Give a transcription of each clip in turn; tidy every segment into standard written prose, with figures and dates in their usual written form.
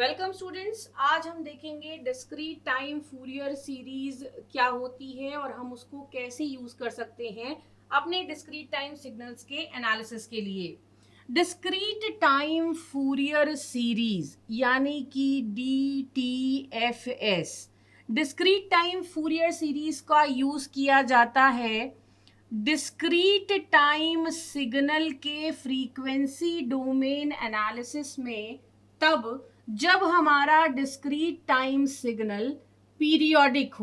Welcome students. आज हम देखेंगे डिस्क्रीट टाइम फूरियर सीरीज क्या होती है और हम उसको कैसे यूज कर सकते हैं अपने डिस्क्रीट टाइम सिग्नल्स के एनालिसिस के लिए। डिस्क्रीट टाइम फूरियर सीरीज यानी कि DTFS, discrete time Fourier series का यूज किया जाता है डिस्क्रीट टाइम सिग्नल के फ्रीक्वेंसी डोमेन एनालिसिस में, तब जब हमारा डिस्क्रीट टाइम सिग्नल पीरियोडिक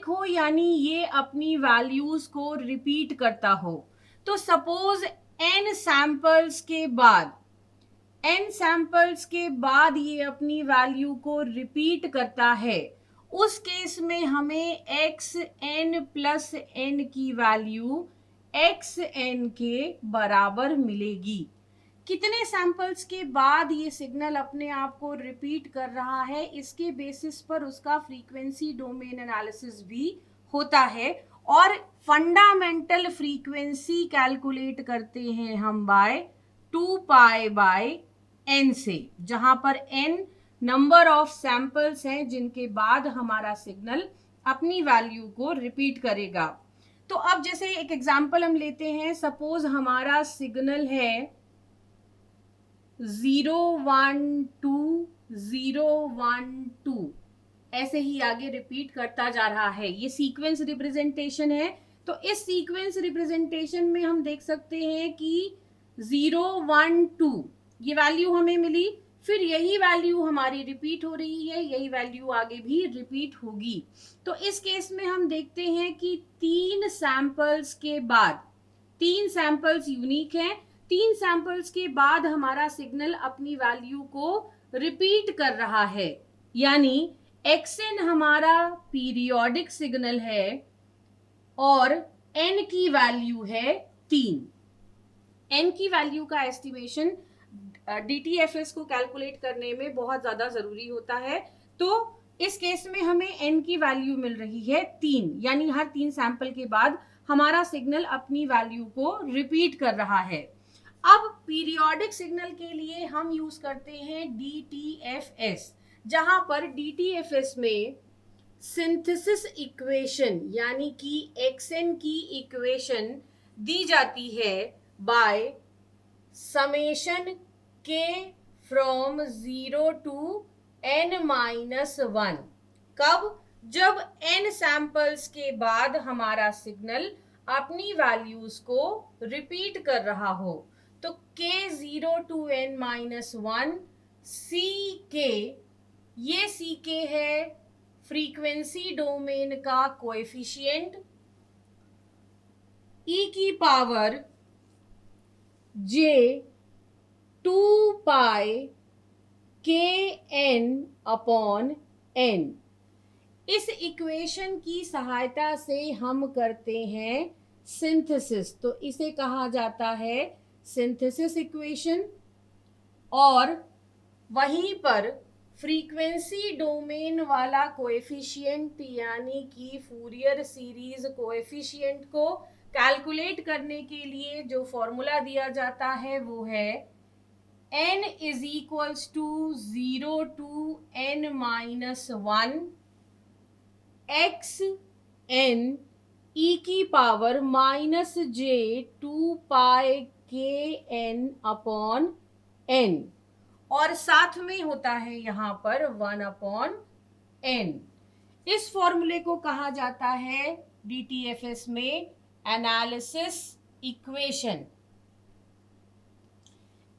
हो यानी ये अपनी वैल्यूज को रिपीट करता हो। तो सपोज n सैंपल्स के बाद ये अपनी वैल्यू को रिपीट करता है। उस केस में हमें xn+n की वैल्यू xn के बराबर मिलेगी। कितने सैंपल्स के बाद ये सिग्नल अपने आप को रिपीट कर रहा है, इसके बेसिस पर उसका फ्रीक्वेंसी डोमेन एनालिसिस भी होता है। और फंडामेंटल फ्रीक्वेंसी कैलकुलेट करते हैं हम बाय 2π/n से, जहां पर n नंबर ऑफ सैंपल्स हैं जिनके बाद हमारा सिग्नल अपनी वैल्यू को रिपीट करेगा। तो अब जैसे एक एग्जांपल हम लेते हैं, सपोज हमारा सिग्नल है 012 012, ऐसे ही आगे रिपीट करता जा रहा है। ये सीक्वेंस रिप्रेजेंटेशन है। तो इस सीक्वेंस रिप्रेजेंटेशन में हम देख सकते हैं कि 012 ये वैल्यू हमें मिली, फिर यही वैल्यू हमारी रिपीट हो रही है, यही वैल्यू आगे भी रिपीट होगी। तो इस केस में हम देखते हैं कि 3 सैंपल्स यूनिक हैं। 3 सैंपल्स के बाद हमारा सिग्नल अपनी वैल्यू को रिपीट कर रहा है, यानी xn हमारा पीरियोडिक सिग्नल है और n की वैल्यू है 3। n की वैल्यू का एस्टिमेशन DTFS को कैलकुलेट करने में बहुत ज्यादा जरूरी होता है। तो इस केस में हमें n की वैल्यू मिल रही है 3, यानी हर 3 सैंपल के बाद हमारा सिग्नल अपनी वैल्यू को रिपीट कर रहा है। अब पीरियोडिक सिग्नल के लिए हम यूज करते हैं DTFS, जहां पर DTFS में सिंथेसिस इक्वेशन यानी कि xn की इक्वेशन दी जाती है by summation k from 0 to n-1। कब? जब n सैंपल्स के बाद हमारा सिग्नल अपनी वैल्यूज को रिपीट कर रहा हो। तो k 0 to n-1 ck, ये ck है फ्रीक्वेंसी डोमेन का कोएफिशिएंट, e की पावर j 2π kn/n। इस इक्वेशन की सहायता से हम करते हैं सिंथेसिस, तो इसे कहा जाता है सिंथेसिस इक्वेशन। और वहीं पर फ्रीक्वेंसी डोमेन वाला कोएफिशिएंट यानी कि फूरियर सीरीज कोएफिशिएंट को कैलकुलेट करने के लिए जो फॉर्मूला दिया जाता है वो है n = 0 to n-1 xn e की पावर -j 2π kn/n, और साथ में होता है यहाँ पर 1/n। इस फॉर्मूले को कहा जाता है DTFS में एनालिसिस इक्वेशन।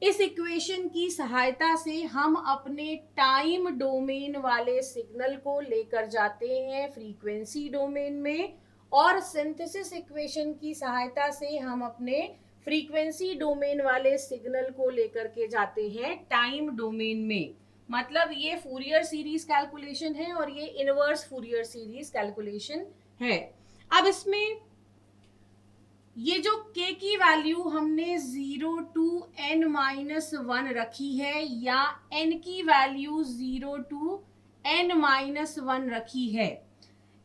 इस इक्वेशन की सहायता से हम अपने टाइम डोमेन वाले सिग्नल को लेकर जाते हैं फ्रीक्वेंसी डोमेन में, और सिंथेसिस इक्वेशन की सहायता से हम अपने फ्रीक्वेंसी डोमेन वाले सिग्नल को लेकर के जाते हैं टाइम डोमेन में। मतलब ये फूरियर सीरीज कैलकुलेशन है और ये इनवर्स फूरियर सीरीज कैलकुलेशन है। अब इसमें ये जो k की वैल्यू हमने 0 to n-1 रखी है या n की वैल्यू 0 to n-1 रखी है,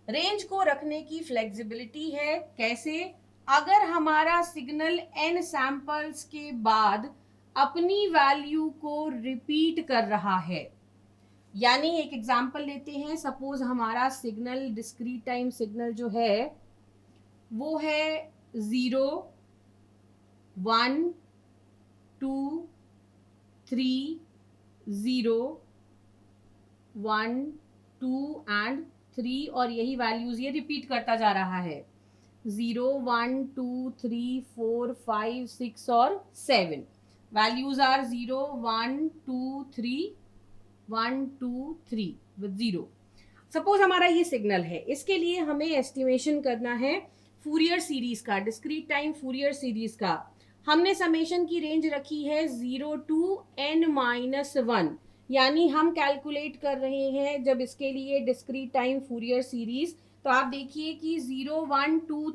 रेंज को रखने की फ्लेक्सिबिलिटी है। कैसे? अगर हमारा सिग्नल n सैंपल्स के बाद अपनी वैल्यू को रिपीट कर रहा है। यानी एक एग्जांपल लेते हैं, सपोज हमारा सिग्नल, डिस्क्रीट टाइम सिग्नल जो है वो है 0, 1, 2, 3, 0, 1, 2 एंड 3, और यही वैल्यूज ये रिपीट करता जा रहा है। 0, 1, 2, 3, 4, 5, 6 और 7 वैल्यूज आर 0, 1, 2, 3, 1, 2, 3 विद 0। सपोज हमारा ये सिग्नल है, इसके लिए हमें एस्टिमेशन करना है फूरियर सीरीज का, डिस्क्रीट टाइम फूरियर सीरीज का। हमने समेशन की रेंज रखी है 0 टू n-1, यानी हम कैलकुलेट कर रहे हैं जब इसके लिए डिस्क्रीट टाइम फूरियर सीरीज, तो आप देखिए कि 0, 1, 2,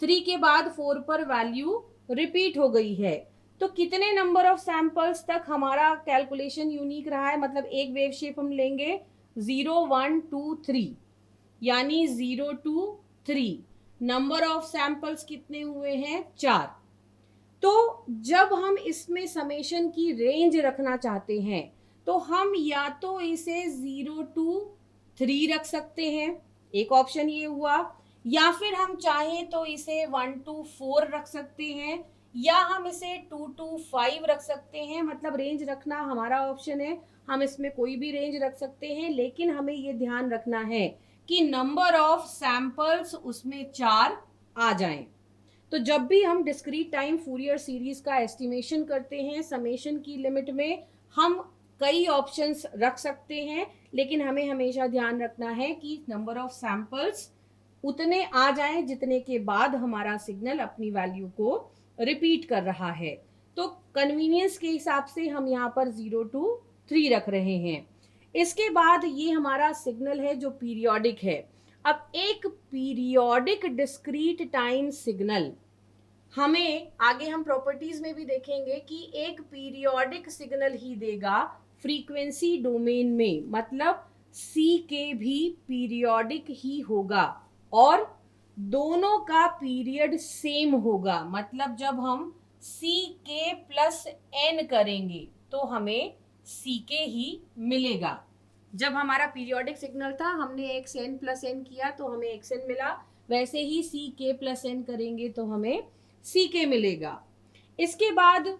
3 के बाद 4 पर वैल्यू रिपीट हो गई है। तो कितने नंबर ऑफ सैंपल्स तक हमारा कैलकुलेशन यूनिक रहा है, मतलब एक वेव शेप हम लेंगे 0, 1, 2, 3, यानी 0 to 3, नंबर ऑफ सैंपल्स कितने हुए हैं, 4। तो जब हम इसमें समेशन की रेंज रखना चाहते हैं तो हम या तो इसे 0 to 3 रख सकते हैं, एक ऑप्शन ये हुआ, या फिर हम चाहें तो इसे 1 to 4 रख सकते हैं, या हम इसे 2 to 5 रख सकते हैं। मतलब रेंज रखना हमारा ऑप्शन है, हम इसमें कोई भी रेंज रख सकते हैं, लेकिन हमें ये ध्यान रखना है कि नंबर ऑफ सैंपल्स उसमें 4 आ जाएं। तो जब भी हम डिस्क्रीट टाइम फूरियर सीरीज का एस्टिमेशन करते हैं समेशन की लिमिट में, हम कई ऑप्शंस रख सकते हैं, लेकिन हमें हमेशा ध्यान रखना है कि नंबर ऑफ सैंपल्स उतने आ जाएं जितने के बाद हमारा सिग्नल अपनी वैल्यू को रिपीट कर रहा है। तो कन्वीनियंस के हिसाब से हम यहाँ पर 0 to 3 रख रहे हैं। इसके बाद ये हमारा सिग्नल है जो पीरियोडिक है। अब एक पीरियोडिक डिस्क्रीट टाइम सिग्नल, हमें आगे हम प्रॉपर्टीज में भी देखेंगे कि एक पीरियोडिक सिग्नल ही देगा फ्रीक्वेंसी डोमेन में, मतलब सी के भी पीरियोडिक ही होगा और दोनों का पीरियड सेम होगा। मतलब जब हम सी के प्लस एन करेंगे तो हमें सी के ही मिलेगा। जब हमारा पीरियोडिक सिग्नल था हमने एक्स एन प्लस एन किया तो हमें एक्स एन मिला, वैसे ही सी के प्लस एन करेंगे तो हमें सी के मिलेगा। इसके बाद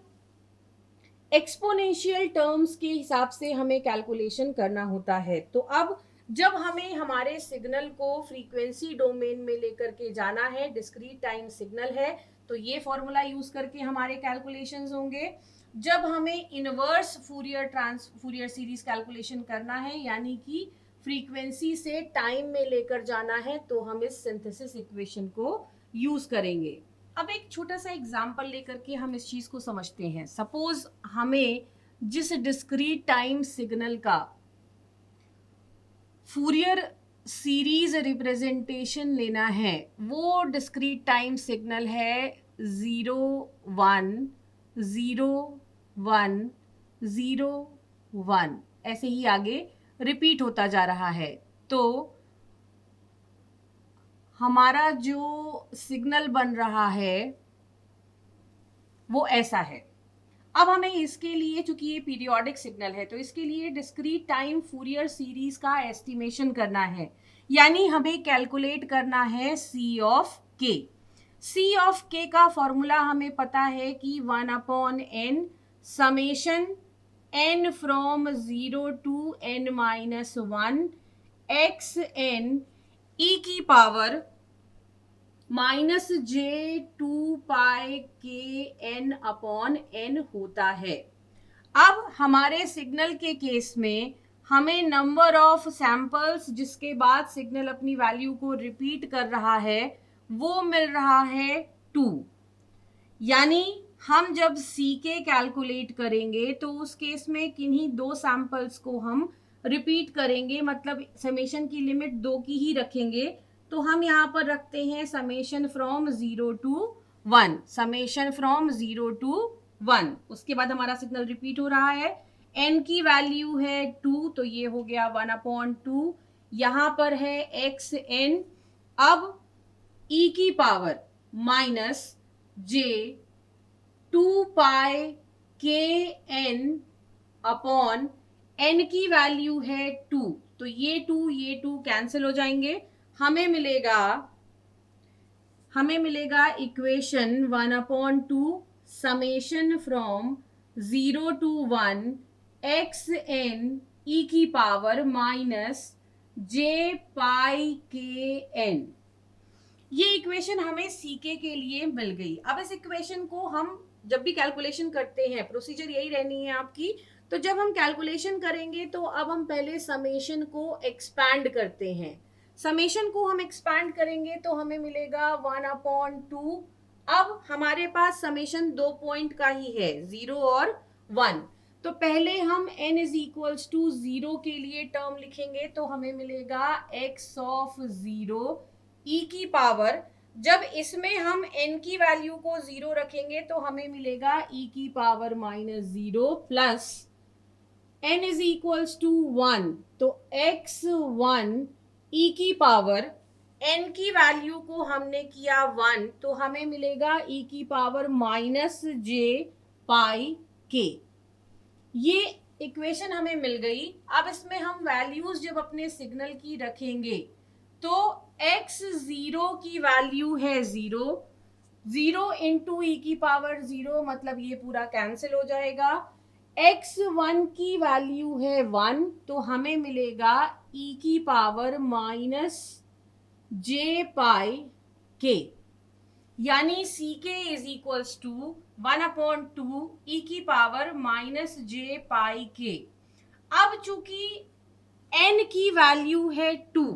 एक्सपोनेंशियल टर्म्स के हिसाब से हमें कैलकुलेशन करना होता है। तो अब जब हमें हमारे सिग्नल को फ्रीक्वेंसी डोमेन में लेकर के जाना है, डिस्क्रीट टाइम सिग्नल है, तो ये फॉर्मूला यूज करके हमारे कैलकुलेशंस होंगे। जब हमें इनवर्स फूरियर सीरीज कैलकुलेशन करना है, यानी कि फ्रीक्वेंसी से टाइम में लेकर जाना है, तो हम इस सिंथेसिस इक्वेशन को यूज करेंगे। अब एक छोटा सा एग्जाम्पल लेकर के हम इस चीज को समझते हैं। सपोज हमें जिस डिस्क्रीट टाइम सिग्नल का फूरियर सीरीज रिप्रेजेंटेशन लेना है वो डिस्क्रीट टाइम सिग्नल है 0, 1, 0, 1, 0, 1, ऐसे ही आगे रिपीट होता जा रहा है। तो हमारा जो सिग्नल बन रहा है वो ऐसा है। अब हमें इसके लिए, चूंकि ये पीरियोडिक सिग्नल है, तो इसके लिए डिस्क्रीट टाइम फूरियर सीरीज का एस्टिमेशन करना है, यानी हमें कैलकुलेट करना है सी ऑफ के। सी ऑफ के का फॉर्मूला हमें पता है कि 1/n summation n from 0 to n-1 xn e की पावर -j2πkn/n होता है। अब हमारे सिग्नल के केस में हमें नंबर ऑफ सैंपल्स जिसके बाद सिग्नल अपनी वैल्यू को रिपीट कर रहा है वो मिल रहा है 2। यानी हम जब सी के कैलकुलेट करेंगे तो उस केस में किन्हीं 2 सैंपल्स को हम रिपीट करेंगे, मतलब समेशन की लिमिट 2 की ही रखेंगे। तो हम यहाँ पर रखते हैं summation from 0 to 1, summation from 0 to 1। उसके बाद हमारा सिग्नल रिपीट हो रहा है, n की वैल्यू है 2, तो ये हो गया 1/2। यहाँ पर है xn, अब e की पावर -j2π के एन अपॉन एन की वैल्यू है 2, तो ये 2 कैंसिल हो जाएंगे। हमें मिलेगा equation 1/2 summation from 0 to 1 x n e की पावर माइनस जे पाई के एन। ये इक्वेशन हमें सीके के लिए मिल गई। अब इस इक्वेशन को हम जब भी कैलकुलेशन करते हैं, प्रोसीजर यही रहनी है आपकी। तो जब हम कैलकुलेशन करेंगे तो अब हम पहले समेशन को एक्सपैंड करते हैं। समेशन को हम एक्सपैंड करेंगे तो हमें मिलेगा 1/2। अब हमारे पास समेशन 2 पॉइंट का ही है, 0 और 1। तो पहले हम n इज इक्वल्स टू 0 के लिए टर्म लिखेंगे, तो हमें मिलेगा x ऑफ 0 e की पावर। जब इसमें हम n की वैल्यू को 0 रखेंगे तो हमें मिलेगा e की power -0 plus n is equals to 1, तो x1 e की पावर, n की वैल्यू को हमने किया 1, तो हमें मिलेगा e की पावर -j पाई k। ये इक्वेशन हमें मिल गई। अब इसमें हम वैल्यूज जब अपने सिग्नल की रखेंगे तो x0 की वैल्यू है 0, 0 इंटू ई की पावर 0, मतलब ये पूरा कैंसिल हो जाएगा। x1 की वैल्यू है 1, तो हमें मिलेगा e की पावर -j पाई k, यानी सी के इज इक्वल्स टू 1/2 ई की पावर -j पाई k। अब चूंकि n की वैल्यू है 2,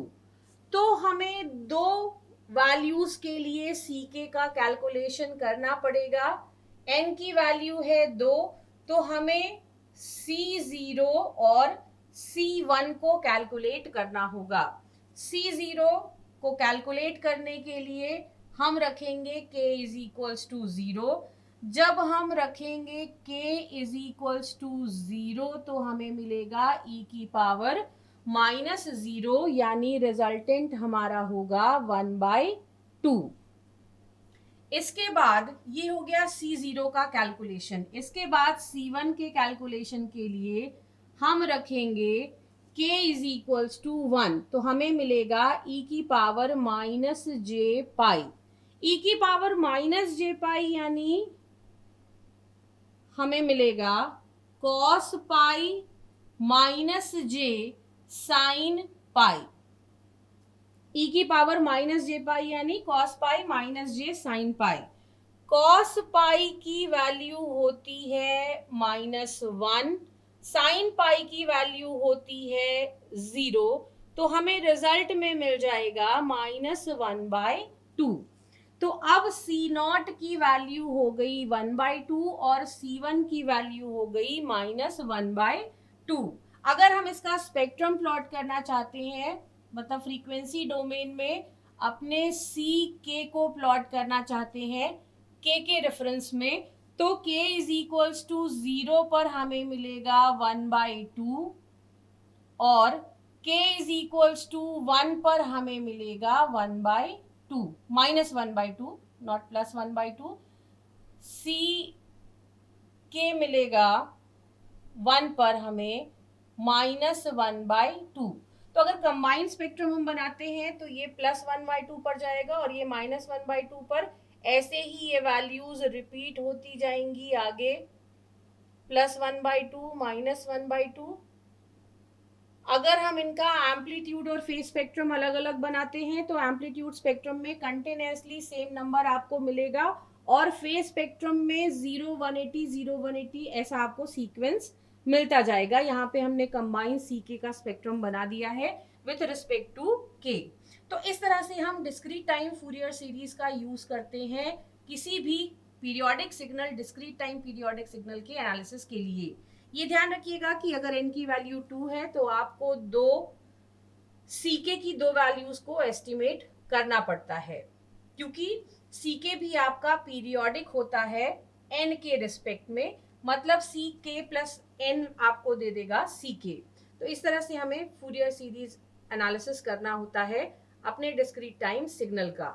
तो हमें दो वैल्यूज के लिए सी के का कैलकुलेशन करना पड़ेगा। n की वैल्यू है 2, तो हमें C0 और C1 को कैलकुलेट करना होगा। C0 को कैलकुलेट करने के लिए हम रखेंगे k इज इक्वल्स टू 0। जब हम रखेंगे k इज इक्वल्स टू 0 तो हमें मिलेगा e की पावर -0, यानी रिजल्टेंट हमारा होगा 1/2। इसके बाद ये हो गया C0 का कैलकुलेशन। इसके बाद C1 के कैलकुलेशन के लिए हम रखेंगे k इज इक्वल्स टू 1, तो हमें मिलेगा e की पावर -j पाई। e की पावर -j पाई यानी हमें मिलेगा cos पाई -j साइन पाई। e की पावर -j पाई यानी cos पाई -j साइन पाई। cos पाई की वैल्यू होती है -1, साइन पाई की वैल्यू होती है 0, तो हमें रिजल्ट में मिल जाएगा -1/2। तो अब C0 की वैल्यू हो गई 1/2 और C1 की वैल्यू हो गई -1/2। अगर हम इसका स्पेक्ट्रम प्लॉट करना चाहते हैं, मतलब फ्रीक्वेंसी डोमेन में अपने CK को प्लॉट करना चाहते हैं K के रेफरेंस में, तो K इज इक्वल्स टू 0 पर हमें मिलेगा 1/2 और K इज इक्वल्स टू 1 पर हमें मिलेगा 1/2, -1/2, नॉट +1/2। C K मिलेगा 1 पर हमें -1/2। तो अगर कंबाइंड स्पेक्ट्रम हम बनाते हैं तो ये +1/2 पर जाएगा और ये -1/2 पर। ऐसे ही ये वैल्यूज रिपीट होती जाएंगी आगे, +1/2, -1/2। अगर हम इनका एम्पलीट्यूड और फेज स्पेक्ट्रम अलग अलग बनाते हैं तो एम्पलीट्यूड स्पेक्ट्रम में कंटिन्यूअसली सेम नंबर आपको मिलेगा और फेज स्पेक्ट्रम में 0 180 0 180 ऐसा आपको सीक्वेंस मिलता जाएगा। यहाँ पे हमने कंबाइन सीके का स्पेक्ट्रम बना दिया है विथ रिस्पेक्ट टू के। तो इस तरह से हम डिस्क्रीट टाइम फूरियर सीरीज का यूज करते हैं किसी भी periodic signal, discrete time periodic signal के एनालिसिस के लिए। ये ध्यान रखिएगा कि अगर n की वैल्यू 2 है तो आपको दो ck की दो वैल्यूज को एस्टिमेट करना पड़ता है, क्योंकि ck भी आपका पीरियोडिक होता है n के रिस्पेक्ट में, मतलब ck प्लस n आपको दे देगा ck। तो इस तरह से हमें फूरियर सीरीज एनालिसिस करना होता है अपने डिस्क्रीट टाइम सिग्नल का।